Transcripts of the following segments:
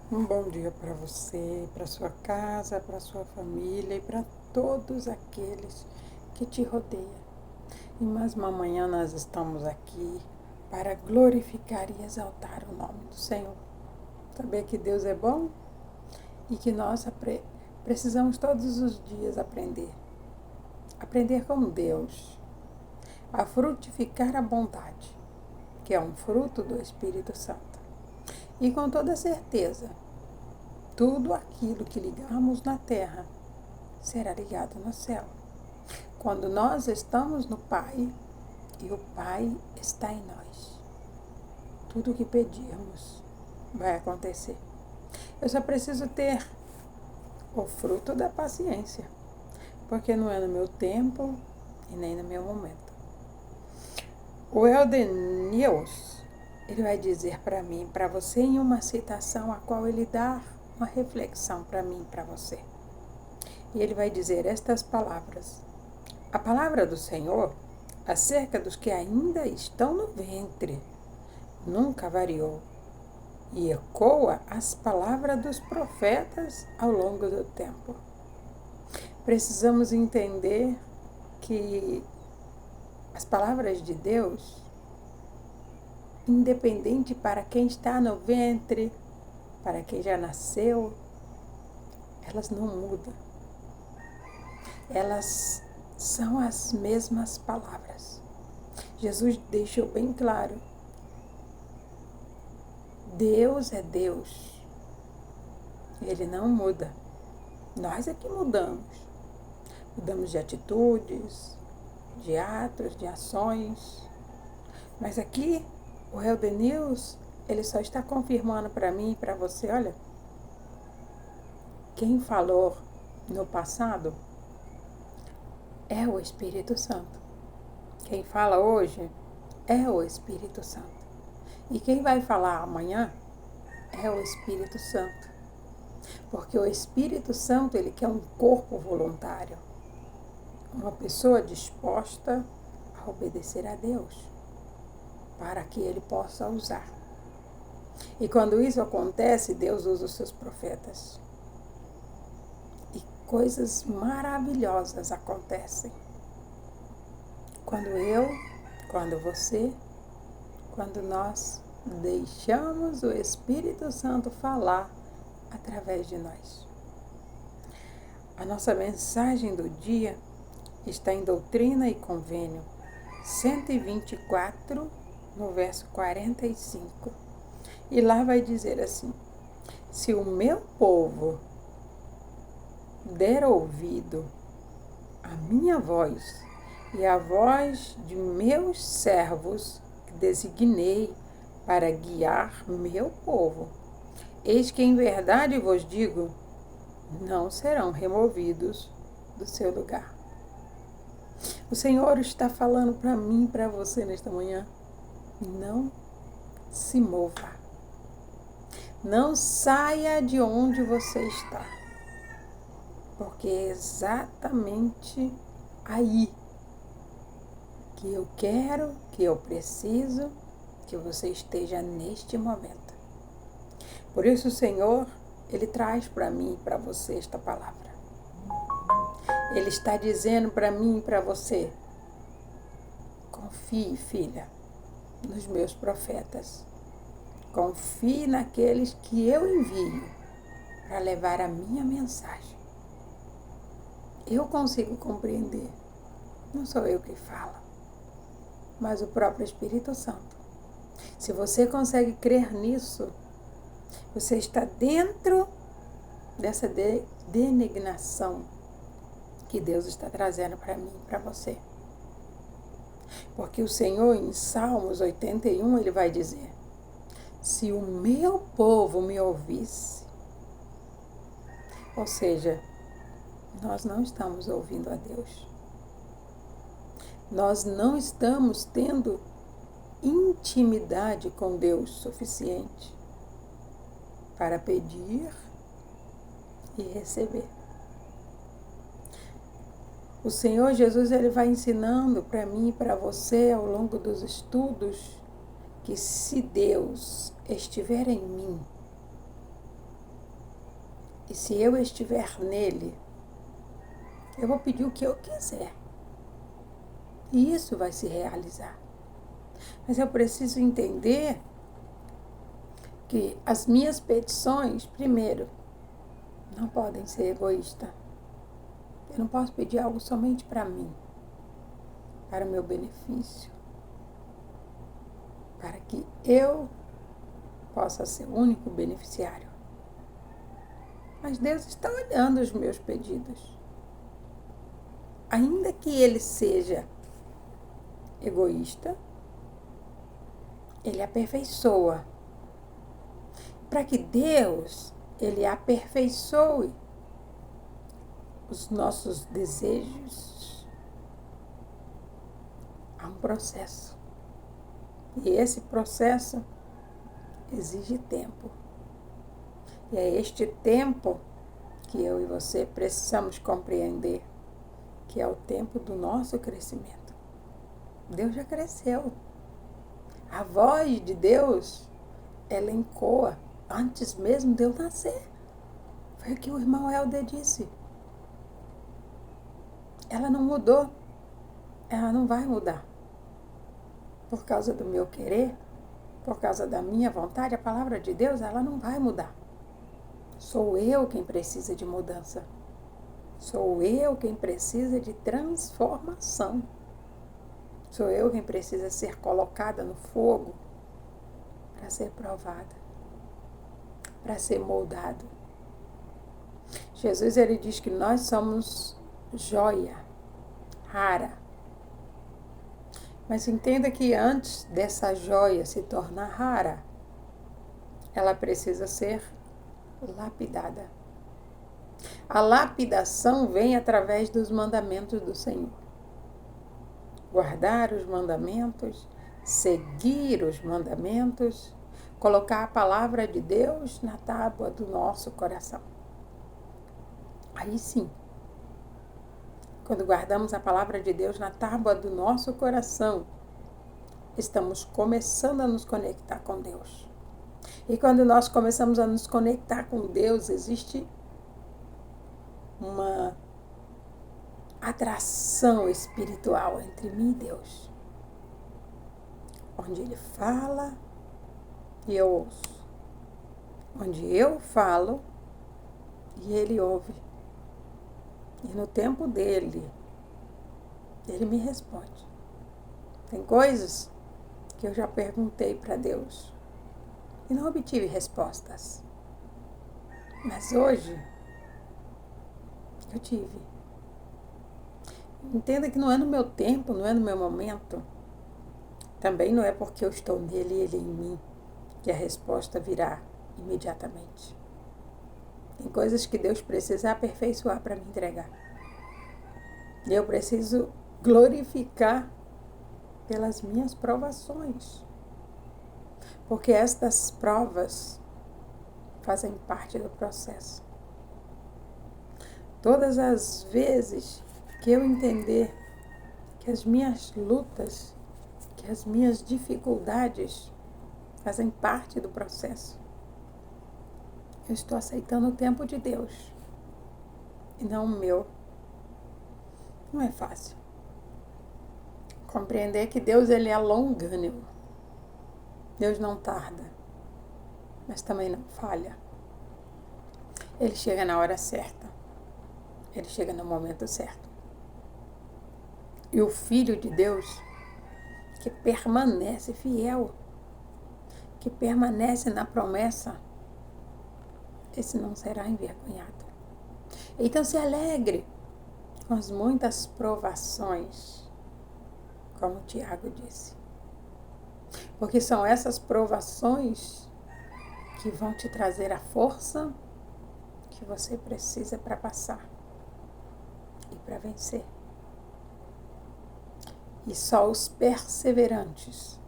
Um bom dia para você, para sua casa, para sua família e para todos aqueles que te rodeiam. E mais uma manhã nós estamos aqui para glorificar e exaltar o nome do Senhor. Saber que Deus é bom e que nós precisamos todos os dias aprender. Aprender com Deus a frutificar a bondade, que é um fruto do Espírito Santo. E com toda certeza, tudo aquilo que ligarmos na terra será ligado no céu. Quando nós estamos no Pai e o Pai está em nós, tudo o que pedirmos vai acontecer. Eu só preciso ter o fruto da paciência, porque não é no meu tempo e nem no meu momento. O Eldenius, ele vai dizer para mim, para você, em uma citação a qual ele dá uma reflexão para mim e para você. E ele vai dizer estas palavras: a palavra do Senhor acerca dos que ainda estão no ventre nunca variou e ecoa as palavras dos profetas ao longo do tempo. Precisamos entender que as palavras de Deus, independente para quem está no ventre, para quem já nasceu, elas não mudam. Elas são as mesmas palavras. Jesus deixou bem claro: Deus é Deus. Ele não muda. Nós é que mudamos. Mudamos de atitudes, de atos, de ações. Mas aqui, o Eldenius, ele só está confirmando para mim e para você, olha, quem falou no passado é o Espírito Santo. Quem fala hoje é o Espírito Santo. E quem vai falar amanhã é o Espírito Santo. Porque o Espírito Santo, ele quer um corpo voluntário. Uma pessoa disposta a obedecer a Deus, para que ele possa usar. E quando isso acontece, Deus usa os seus profetas. E coisas maravilhosas acontecem. Quando você, quando nós deixamos o Espírito Santo falar através de nós. A nossa mensagem do dia está em Doutrina e Convênio 124, no verso 45. E lá vai dizer assim: se o meu povo der ouvido à minha voz e à voz de meus servos que designei para guiar meu povo, eis que em verdade vos digo, não serão removidos do seu lugar. O Senhor está falando para mim e para você nesta manhã: não se mova. Não saia de onde você está. Porque é exatamente aí que eu quero, que eu preciso que você esteja neste momento. Por isso o Senhor, ele traz para mim e para você esta palavra. Ele está dizendo para mim e para você: confie, filha, nos meus profetas. Confie naqueles que eu envio para levar a minha mensagem. Eu consigo compreender. Não sou eu que falo, mas o próprio Espírito Santo. Se você consegue crer nisso, você está dentro dessa designação que Deus está trazendo para mim e para você. Porque o Senhor, em Salmos 81, ele vai dizer: se o meu povo me ouvisse. Ou seja, nós não estamos ouvindo a Deus. Nós não estamos tendo intimidade com Deus suficiente para pedir e receber. O Senhor Jesus, ele vai ensinando para mim e para você ao longo dos estudos que se Deus estiver em mim, E se eu estiver nele, eu vou pedir o que eu quiser. E isso vai se realizar. Mas eu preciso entender que as minhas petições, primeiro, não podem ser egoístas. Eu não posso pedir algo somente para mim, para o meu benefício, para que eu possa ser o único beneficiário. Mas Deus está olhando os meus pedidos. Ainda que ele seja egoísta, ele aperfeiçoa. Para que Deus, ele aperfeiçoe os nossos desejos, há um processo. E esse processo exige tempo. E é este tempo que eu e você precisamos compreender, que é o tempo do nosso crescimento. Deus já cresceu. A voz de Deus, ela ecoa antes mesmo de eu nascer. Foi o que o irmão Helder disse. Ela não mudou. Ela não vai mudar. Por causa do meu querer, por causa da minha vontade, a palavra de Deus, ela não vai mudar. Sou eu quem precisa de mudança. Sou eu quem precisa de transformação. Sou eu quem precisa ser colocada no fogo para ser provada, para ser moldado. Jesus, ele diz que nós somos joia rara. Mas entenda que antes dessa joia se tornar rara, ela precisa ser lapidada. A lapidação vem através dos mandamentos do Senhor. Guardar os mandamentos, seguir os mandamentos, colocar a palavra de Deus na tábua do nosso coração. Aí sim, quando guardamos a palavra de Deus na tábua do nosso coração, estamos começando a nos conectar com Deus. E quando nós começamos a nos conectar com Deus, existe uma atração espiritual entre mim e Deus, onde Ele fala e eu ouço, onde eu falo e Ele ouve, e no tempo dele, Ele me responde. Tem coisas que eu já perguntei para Deus e não obtive respostas, mas hoje eu tive. Entenda que não é no meu tempo, não é no meu momento. Também não é porque eu estou nele e ele em mim que a resposta virá imediatamente. Tem coisas que Deus precisa aperfeiçoar para me entregar. E eu preciso glorificar pelas minhas provações. Porque estas provas fazem parte do processo. Todas as vezes que eu entender que as minhas lutas, que as minhas dificuldades fazem parte do processo, eu estou aceitando o tempo de Deus e não o meu. Não é fácil. Compreender que Deus, ele é longânimo. Deus não tarda, mas também não falha. Ele chega na hora certa. Ele chega no momento certo. E o Filho de Deus, que permanece fiel, que permanece na promessa, esse não será envergonhado. Então se alegre com as muitas provações, como Tiago disse. Porque são essas provações que vão te trazer a força que você precisa para passar e para vencer. E só os perseverantes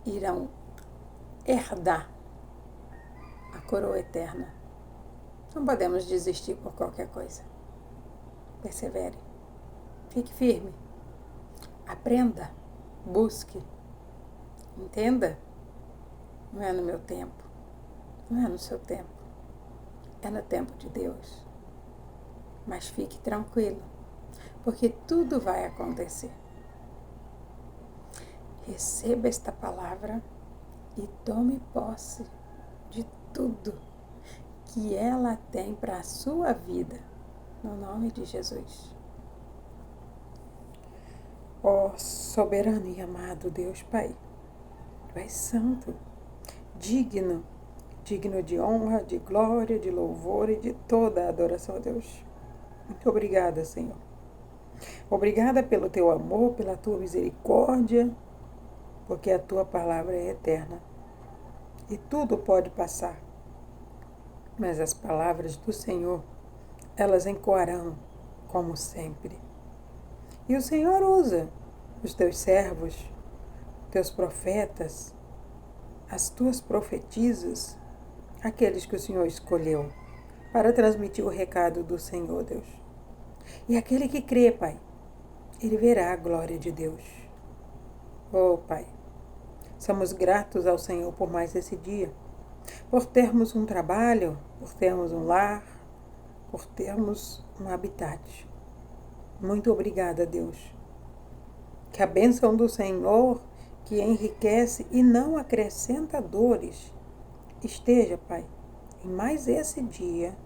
irão herdar a coroa eterna. Não podemos desistir por qualquer coisa. Persevere. Fique firme. Aprenda. Busque. Entenda. Não é no meu tempo. Não é no seu tempo. é no tempo de Deus. Mas fique tranquilo, porque tudo vai acontecer. Receba esta palavra e tome posse de tudo que ela tem para a sua vida, no nome de Jesus. Ó soberano e amado Deus Pai, Tu és santo, digno de honra, de glória, de louvor e de toda a adoração a Deus. Muito obrigada, Senhor. Obrigada pelo Teu amor, pela Tua misericórdia, porque a Tua palavra é eterna. E tudo pode passar, mas as palavras do Senhor, elas ecoarão como sempre. E o Senhor usa os Teus servos, Teus profetas, as Tuas profetisas, aqueles que o Senhor escolheu para transmitir o recado do Senhor, Deus. E aquele que crê, Pai, ele verá a glória de Deus. Oh, Pai, somos gratos ao Senhor por mais esse dia, por termos um trabalho, por termos um lar, por termos um habitat. Muito obrigada, Deus. Que a bênção do Senhor, que enriquece e não acrescenta dores, esteja, Pai, em mais esse dia,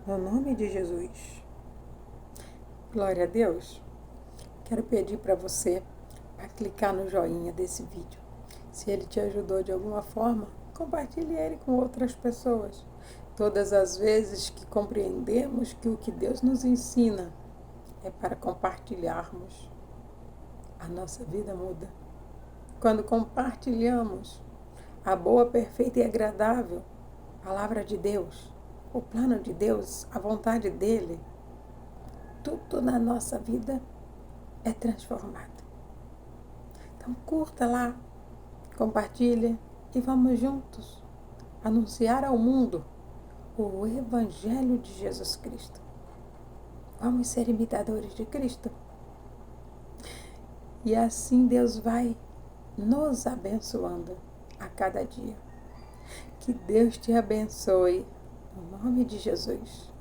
no nome de Jesus. Glória a Deus. Quero pedir para você a clicar no joinha desse vídeo. Se ele te ajudou de alguma forma, compartilhe ele com outras pessoas. Todas as vezes que compreendemos que o que Deus nos ensina é para compartilharmos, a nossa vida muda. Quando compartilhamos a boa, perfeita e agradável palavra de Deus, o plano de Deus, a vontade dele, tudo na nossa vida é transformado. Então curta lá, compartilhe e vamos juntos anunciar ao mundo o Evangelho de Jesus Cristo. Vamos ser imitadores de Cristo. E assim Deus vai nos abençoando a cada dia. Que Deus te abençoe, no nome de Jesus.